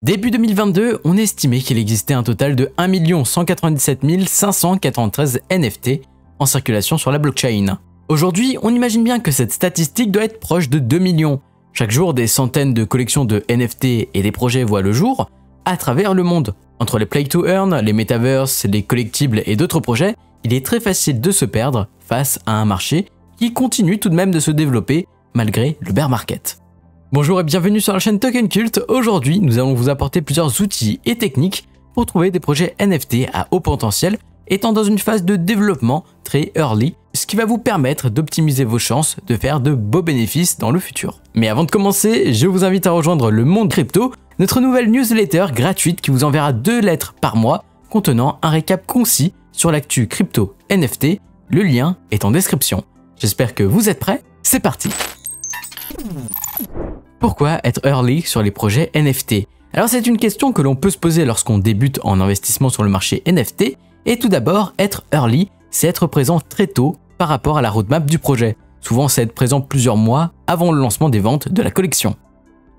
Début 2022, on estimait qu'il existait un total de 1 197 593 NFT en circulation sur la blockchain. Aujourd'hui, on imagine bien que cette statistique doit être proche de 2 millions. Chaque jour, des centaines de collections de NFT et des projets voient le jour à travers le monde. Entre les play to earn, les metaverses, les collectibles et d'autres projets, il est très facile de se perdre face à un marché qui continue tout de même de se développer malgré le bear market. Bonjour et bienvenue sur la chaîne Token Cult. Aujourd'hui, nous allons vous apporter plusieurs outils et techniques pour trouver des projets NFT à haut potentiel étant dans une phase de développement très early, ce qui va vous permettre d'optimiser vos chances de faire de beaux bénéfices dans le futur. Mais avant de commencer, je vous invite à rejoindre le monde crypto, notre nouvelle newsletter gratuite qui vous enverra 2 lettres par mois contenant un récap concis sur l'actu crypto NFT. Le lien est en description. J'espère que vous êtes prêts, c'est parti! Pourquoi être early sur les projets NFT? Alors c'est une question que l'on peut se poser lorsqu'on débute en investissement sur le marché NFT. Et tout d'abord, être early, c'est être présent très tôt par rapport à la roadmap du projet. Souvent, c'est être présent plusieurs mois avant le lancement des ventes de la collection.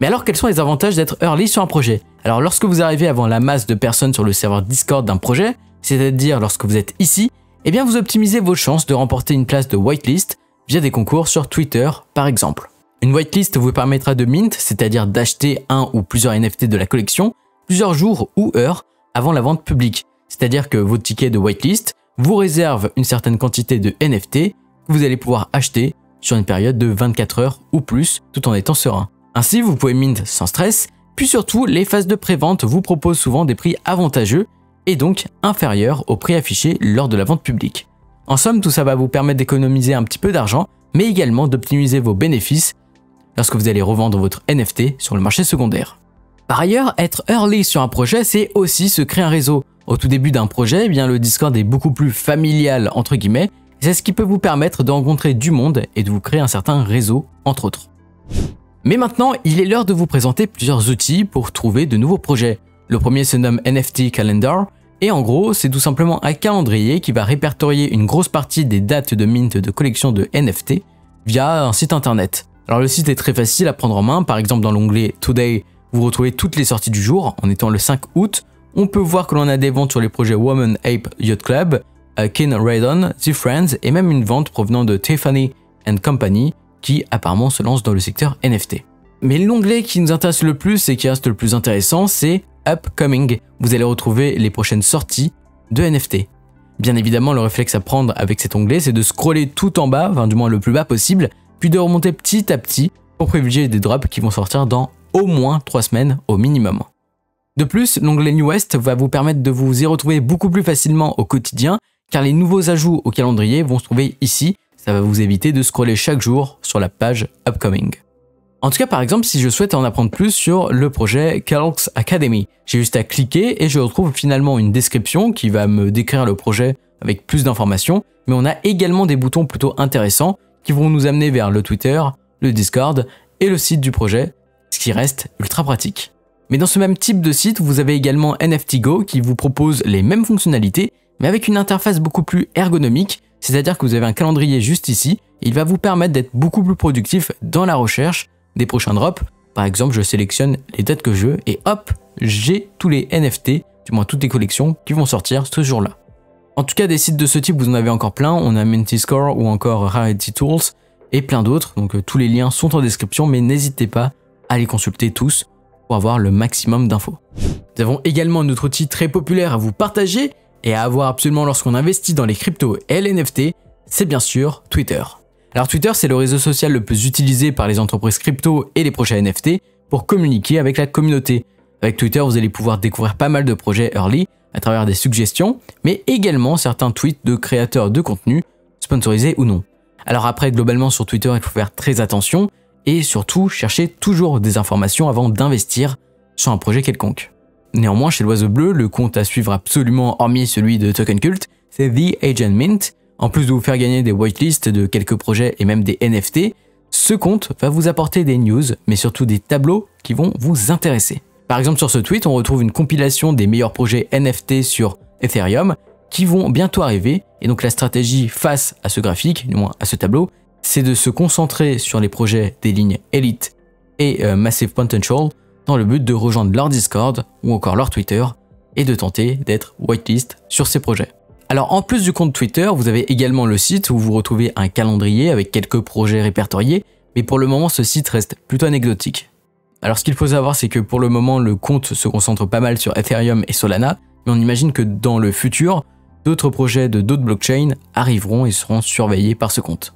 Mais alors, quels sont les avantages d'être early sur un projet? Alors, lorsque vous arrivez avant la masse de personnes sur le serveur Discord d'un projet, c'est-à-dire lorsque vous êtes ici, eh bien vous optimisez vos chances de remporter une place de whitelist via des concours sur Twitter, par exemple. Une whitelist vous permettra de mint, c'est-à-dire d'acheter un ou plusieurs NFT de la collection, plusieurs jours ou heures avant la vente publique. C'est-à-dire que votre ticket de whitelist vous réserve une certaine quantité de NFT que vous allez pouvoir acheter sur une période de 24 heures ou plus tout en étant serein. Ainsi, vous pouvez mint sans stress, puis surtout, les phases de pré-vente vous proposent souvent des prix avantageux et donc inférieurs au prix affiché lors de la vente publique. En somme, tout ça va vous permettre d'économiser un petit peu d'argent, mais également d'optimiser vos bénéfices lorsque vous allez revendre votre NFT sur le marché secondaire. Par ailleurs, être early sur un projet, c'est aussi se créer un réseau. Au tout début d'un projet, eh bien, le Discord est beaucoup plus familial entre guillemets, et c'est ce qui peut vous permettre de rencontrer du monde et de vous créer un certain réseau, entre autres. Mais maintenant, il est l'heure de vous présenter plusieurs outils pour trouver de nouveaux projets. Le premier se nomme NFT Calendar, et en gros, c'est tout simplement un calendrier qui va répertorier une grosse partie des dates de mint de collection de NFT via un site internet. Alors le site est très facile à prendre en main, par exemple dans l'onglet Today, vous retrouvez toutes les sorties du jour. En étant le 5 août, on peut voir que l'on a des ventes sur les projets Woman Ape Yacht Club, Kin Radon, The Friends et même une vente provenant de Tiffany & Company qui apparemment se lance dans le secteur NFT. Mais l'onglet qui nous intéresse le plus et qui reste le plus intéressant, c'est Upcoming. Vous allez retrouver les prochaines sorties de NFT. Bien évidemment, le réflexe à prendre avec cet onglet, c'est de scroller tout en bas, enfin du moins le plus bas possible, puis de remonter petit à petit pour privilégier des drops qui vont sortir dans au moins 3 semaines au minimum. De plus, l'onglet Newest va vous permettre de vous y retrouver beaucoup plus facilement au quotidien car les nouveaux ajouts au calendrier vont se trouver ici. Ça va vous éviter de scroller chaque jour sur la page Upcoming. En tout cas, par exemple, si je souhaite en apprendre plus sur le projet Calx Academy, j'ai juste à cliquer et je retrouve finalement une description qui va me décrire le projet avec plus d'informations, mais on a également des boutons plutôt intéressants qui vont nous amener vers le Twitter, le Discord et le site du projet, ce qui reste ultra pratique. Mais dans ce même type de site, vous avez également NFTGo qui vous propose les mêmes fonctionnalités, mais avec une interface beaucoup plus ergonomique, c'est-à-dire que vous avez un calendrier juste ici, et il va vous permettre d'être beaucoup plus productif dans la recherche des prochains drops. Par exemple, je sélectionne les dates que je veux et hop, j'ai tous les NFT, du moins toutes les collections qui vont sortir ce jour-là. En tout cas, des sites de ce type, vous en avez encore plein. On a Mintiscore ou encore Rarity Tools et plein d'autres. Donc tous les liens sont en description, mais n'hésitez pas à les consulter tous pour avoir le maximum d'infos. Nous avons également un autre outil très populaire à vous partager et à avoir absolument lorsqu'on investit dans les cryptos et les NFT, c'est bien sûr Twitter. Alors Twitter, c'est le réseau social le plus utilisé par les entreprises crypto et les projets NFT pour communiquer avec la communauté. Avec Twitter, vous allez pouvoir découvrir pas mal de projets early à travers des suggestions, mais également certains tweets de créateurs de contenu, sponsorisés ou non. Alors après, globalement sur Twitter, il faut faire très attention et surtout chercher toujours des informations avant d'investir sur un projet quelconque. Néanmoins, chez l'Oiseau Bleu, le compte à suivre absolument hormis celui de Token Cult, c'est The Agent Mint. En plus de vous faire gagner des whitelists de quelques projets et même des NFT, ce compte va vous apporter des news, mais surtout des tableaux qui vont vous intéresser. Par exemple, sur ce tweet, on retrouve une compilation des meilleurs projets NFT sur Ethereum qui vont bientôt arriver. Et donc la stratégie face à ce graphique, du moins à ce tableau, c'est de se concentrer sur les projets des lignes Elite et Massive Potential, dans le but de rejoindre leur Discord ou encore leur Twitter et de tenter d'être whitelist sur ces projets. Alors en plus du compte Twitter, vous avez également le site où vous retrouvez un calendrier avec quelques projets répertoriés, mais pour le moment ce site reste plutôt anecdotique. Alors ce qu'il faut savoir, c'est que pour le moment le compte se concentre pas mal sur Ethereum et Solana, mais on imagine que dans le futur, d'autres projets de d'autres blockchains arriveront et seront surveillés par ce compte.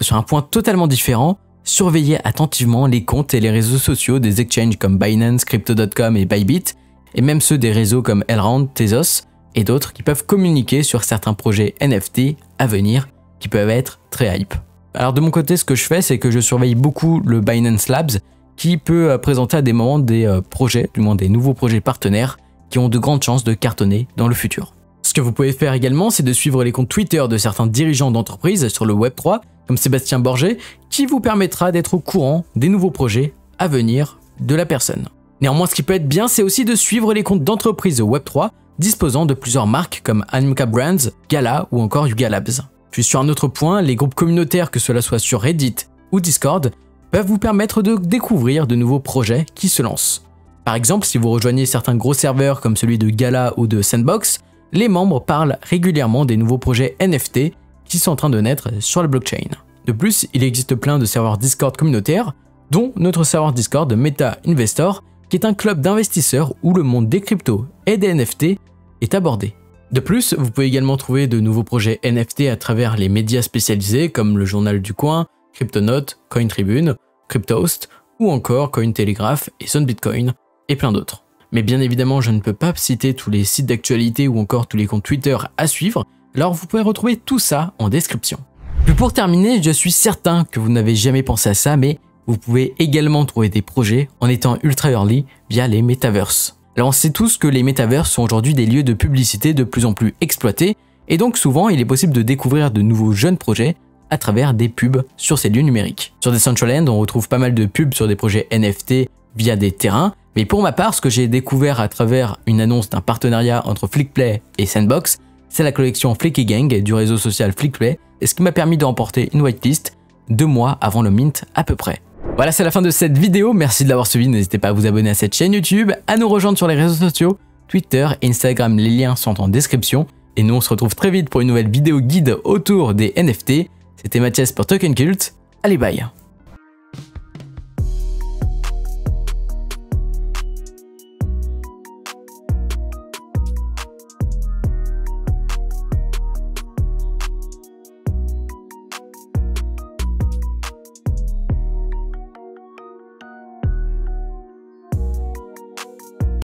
Sur un point totalement différent, surveillez attentivement les comptes et les réseaux sociaux des exchanges comme Binance, Crypto.com et Bybit, et même ceux des réseaux comme Elrond, Tezos et d'autres qui peuvent communiquer sur certains projets NFT à venir qui peuvent être très hype. Alors de mon côté, ce que je fais, c'est que je surveille beaucoup le Binance Labs qui peut présenter à des moments des projets, du moins des nouveaux projets partenaires qui ont de grandes chances de cartonner dans le futur. Ce que vous pouvez faire également, c'est de suivre les comptes Twitter de certains dirigeants d'entreprises sur le Web3, comme Sébastien Borget, qui vous permettra d'être au courant des nouveaux projets à venir de la personne. Néanmoins, ce qui peut être bien, c'est aussi de suivre les comptes d'entreprises Web3 disposant de plusieurs marques comme Animoca Brands, Gala ou encore Yuga Labs. Puis sur un autre point, les groupes communautaires, que cela soit sur Reddit ou Discord, peuvent vous permettre de découvrir de nouveaux projets qui se lancent. Par exemple, si vous rejoignez certains gros serveurs comme celui de Gala ou de Sandbox, les membres parlent régulièrement des nouveaux projets NFT qui sont en train de naître sur la blockchain. De plus, il existe plein de serveurs Discord communautaires, dont notre serveur Discord Meta Investor, qui est un club d'investisseurs où le monde des cryptos et des NFT est abordé. De plus, vous pouvez également trouver de nouveaux projets NFT à travers les médias spécialisés comme le Journal du Coin, Cryptonote, CoinTribune, CryptoHost ou encore Cointelegraph et Zone Bitcoin et plein d'autres. Mais bien évidemment, je ne peux pas citer tous les sites d'actualité ou encore tous les comptes Twitter à suivre, alors vous pouvez retrouver tout ça en description. Puis pour terminer, je suis certain que vous n'avez jamais pensé à ça, mais vous pouvez également trouver des projets en étant ultra early via les metaverses. Alors on sait tous que les metaverses sont aujourd'hui des lieux de publicité de plus en plus exploités, et donc souvent il est possible de découvrir de nouveaux jeunes projets à travers des pubs sur ces lieux numériques. Sur Decentraland, on retrouve pas mal de pubs sur des projets NFT via des terrains, mais pour ma part, ce que j'ai découvert à travers une annonce d'un partenariat entre Flickplay et Sandbox, c'est la collection Flicky Gang du réseau social Flickplay, et ce qui m'a permis de remporter une whitelist 2 mois avant le mint à peu près. Voilà, c'est la fin de cette vidéo, merci de l'avoir suivi, n'hésitez pas à vous abonner à cette chaîne YouTube, à nous rejoindre sur les réseaux sociaux, Twitter et Instagram, les liens sont en description, et nous on se retrouve très vite pour une nouvelle vidéo guide autour des NFT. C'était Mathias pour Token Cult, allez bye.